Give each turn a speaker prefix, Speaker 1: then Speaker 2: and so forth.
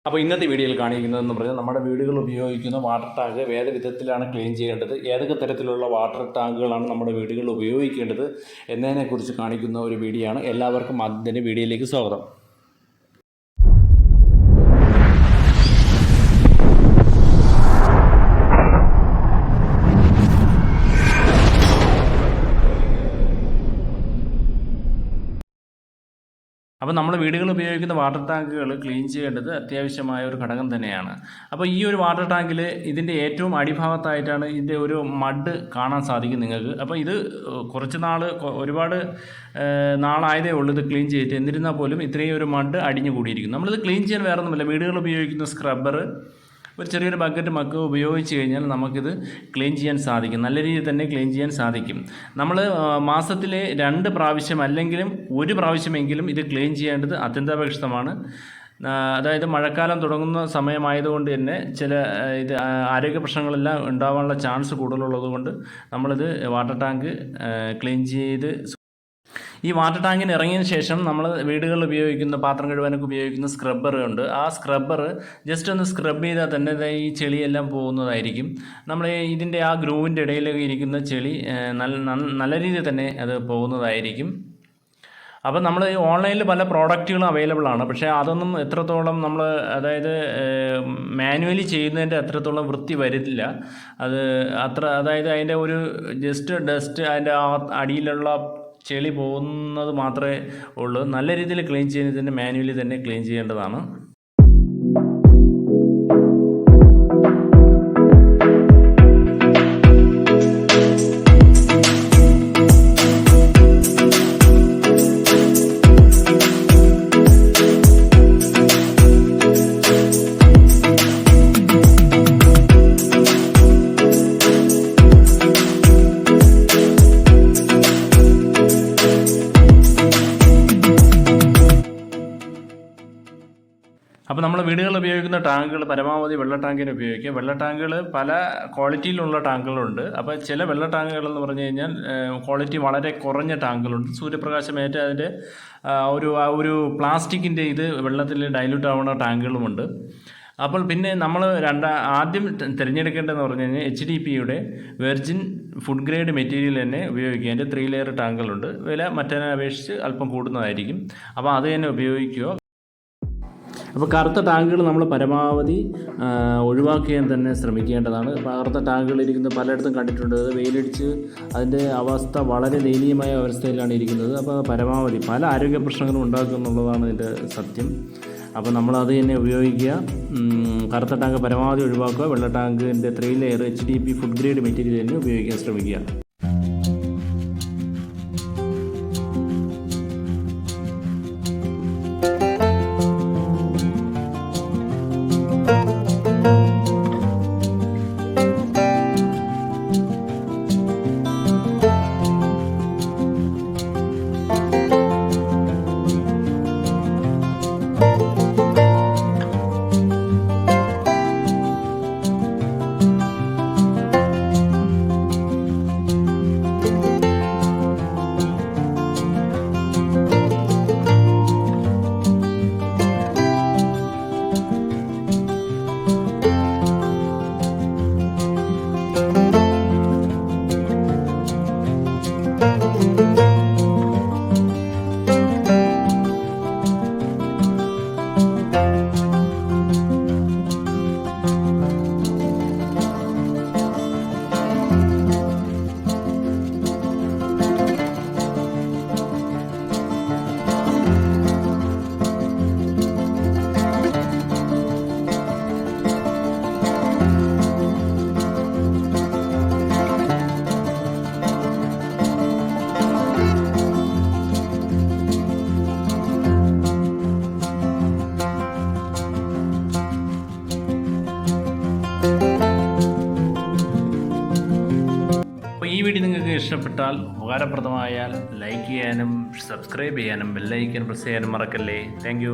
Speaker 1: അപ്പോൾ ഇന്നത്തെ വീഡിയോയിൽ കാണിക്കുന്നതെന്ന് പറഞ്ഞാൽ നമ്മുടെ വീടുകളിൽ ഉപയോഗിക്കുന്ന വാട്ടർ ടാങ്ക് ഏത് വിധത്തിലാണ് ക്ലീൻ ചെയ്യേണ്ടത്, ഏതൊക്കെ തരത്തിലുള്ള വാട്ടർ ടാങ്കുകളാണ് നമ്മുടെ വീടുകളിൽ ഉപയോഗിക്കേണ്ടത് എന്നതിനെക്കുറിച്ച് കാണിക്കുന്ന ഒരു വീഡിയോ ആണ്. എല്ലാവർക്കും അതിൻ്റെ വീഡിയോയിലേക്ക് സ്വാഗതം. അപ്പോൾ നമ്മൾ വീടുകളിൽ ഉപയോഗിക്കുന്ന വാട്ടർ ടാങ്കുകൾ ക്ലീൻ ചെയ്യേണ്ടത് അത്യാവശ്യമായ ഒരു ഘടകം തന്നെയാണ്. അപ്പോൾ ഈ ഒരു വാട്ടർ ടാങ്കിൽ ഇതിൻ്റെ ഏറ്റവും അടിഭാഗത്തായിട്ടാണ് ഇതിൻ്റെ ഒരു മഡ് കാണാൻ സാധിക്കും നിങ്ങൾക്ക്. അപ്പോൾ ഇത് കുറച്ച് ഒരുപാട് നാളായതേ ഉള്ളൂ ഇത് ക്ലീൻ ചെയ്തിട്ട്. എന്നിരുന്നാൽ പോലും ഇത്രയും ഒരു മഡ് അടിഞ്ഞു കൂടിയിരിക്കുന്നു. നമ്മളിത് ക്ലീൻ ചെയ്യാൻ വേറെ ഒന്നുമില്ല, വീടുകളിൽ ഉപയോഗിക്കുന്ന സ്ക്രബ്ബർ, ഒരു ചെറിയൊരു ബക്കറ്റ് മക്ക് ഉപയോഗിച്ച് കഴിഞ്ഞാൽ നമുക്കിത് ക്ലീൻ ചെയ്യാൻ സാധിക്കും, നല്ല രീതിയിൽ തന്നെ ക്ലീൻ ചെയ്യാൻ സാധിക്കും. നമ്മൾ മാസത്തിലെ 2 പ്രാവശ്യം അല്ലെങ്കിലും 1 പ്രാവശ്യമെങ്കിലും ഇത് ക്ലീൻ ചെയ്യേണ്ടത് അത്യന്താപേക്ഷിതമാണ്. അതായത് മഴക്കാലം തുടങ്ങുന്ന സമയമായതുകൊണ്ട് തന്നെ ആരോഗ്യ പ്രശ്നങ്ങളെല്ലാം ഉണ്ടാകാനുള്ള ചാൻസ് കൂടുതലുള്ളതുകൊണ്ട് നമ്മളിത് വാട്ടർ ടാങ്ക് ക്ലീൻ ചെയ്ത് ഈ വാട്ടർ ടാങ്കിന് ഇറങ്ങിയതിന് ശേഷം നമ്മൾ വീടുകളിൽ ഉപയോഗിക്കുന്ന പാത്രം കഴുകാനൊക്കെ ഉപയോഗിക്കുന്ന സ്ക്രബ്ബർ ഉണ്ട്. ആ സ്ക്രബ്ബർ ജസ്റ്റ് ഒന്ന് സ്ക്രബ് ചെയ്താൽ തന്നെ ഈ ചെളിയെല്ലാം പോകുന്നതായിരിക്കും. നമ്മൾ ഇതിൻ്റെ ആ ഗ്രൂവിൻ്റെ ഇടയിലൊക്കെ ഇരിക്കുന്ന ചെളി നല്ല രീതിയിൽ തന്നെ അത് പോകുന്നതായിരിക്കും. അപ്പോൾ നമ്മൾ ഓൺലൈനിൽ പല പ്രോഡക്റ്റുകളും അവൈലബിൾ ആണ്. പക്ഷേ അതൊന്നും എത്രത്തോളം അതായത് മാനുവലി ചെയ്യുന്നതിൻ്റെ അത്രത്തോളം വൃത്തി വരില്ല. അതായത് അതിൻ്റെ ഒരു ഡസ്റ്റ് അതിൻ്റെ അടിയിലുള്ള ചെളി പോകുന്നത് മാത്രമേ ഉള്ളൂ. നല്ല രീതിയിൽ ക്ലീൻ ചെയ്യുന്നതിന് മാനുവലി തന്നെ ക്ലീൻ ചെയ്യേണ്ടതാണ്. അപ്പോൾ നമ്മൾ വീടുകളിൽ ഉപയോഗിക്കുന്ന ടാങ്കുകൾ പരമാവധി വെള്ള ടാങ്കിന് ഉപയോഗിക്കുക. വെള്ള ടാങ്കുകൾ പല ക്വാളിറ്റിയിലുള്ള ടാങ്കുകളുണ്ട്. അപ്പോൾ ചില വെള്ള ടാങ്കുകളെന്ന് പറഞ്ഞു കഴിഞ്ഞാൽ ക്വാളിറ്റി വളരെ കുറഞ്ഞ ടാങ്കുകളുണ്ട്. സൂര്യപ്രകാശമേറ്റ് അതിൻ്റെ ഒരു പ്ലാസ്റ്റിക്കിൻ്റെ വെള്ളത്തിൽ ഡൈല്യൂട്ട് ആവുന്ന ടാങ്കുകളുമുണ്ട്. അപ്പോൾ പിന്നെ നമ്മൾ ആദ്യം തിരഞ്ഞെടുക്കേണ്ടതെന്ന് പറഞ്ഞു കഴിഞ്ഞാൽ HDPയുടെ വെർജിൻ ഫുഡ് ഗ്രേഡ് മെറ്റീരിയൽ തന്നെ ഉപയോഗിക്കുക. അതിൻ്റെ 3 ലെയർ ടാങ്കുകളുണ്ട്. വില മറ്റതിനെ അപേക്ഷിച്ച് അല്പം കൂടുന്നതായിരിക്കും. അപ്പോൾ അത് തന്നെ ഉപയോഗിക്കുക. അപ്പോൾ കറുത്ത ടാങ്കുകൾ നമ്മൾ പരമാവധി ഒഴിവാക്കാൻ തന്നെ ശ്രമിക്കേണ്ടതാണ്. കറുത്ത ടാങ്കുകൾ ഇരിക്കുന്നത് പലയിടത്തും കണ്ടിട്ടുണ്ട്. അത് വെയിലടിച്ച് അതിൻ്റെ അവസ്ഥ വളരെ ദയനീയമായ അവസ്ഥയിലാണ് ഇരിക്കുന്നത്. അപ്പോൾ പരമാവധി പല ആരോഗ്യ പ്രശ്നങ്ങളും ഉണ്ടാക്കും എന്നുള്ളതാണ് ഇതിൻ്റെ സത്യം. അപ്പോൾ നമ്മളത് തന്നെ ഉപയോഗിക്കുക. കറുത്ത ടാങ്ക് പരമാവധി ഒഴിവാക്കുക. വെള്ള ടാങ്കിൻ്റെ 3 layer HDP food grade material തന്നെ ഉപയോഗിക്കാൻ ശ്രമിക്കുക. ഈ വീഡിയോ നിങ്ങൾക്ക് ഇഷ്ടപ്പെട്ടാൽ ഉപകാരപ്രദമായാൽ ലൈക്ക് ചെയ്യാനും സബ്സ്ക്രൈബ് ചെയ്യാനും ബെല്ലൈക്കൻ പ്രസ് ചെയ്യാനും മറക്കല്ലേ. താങ്ക്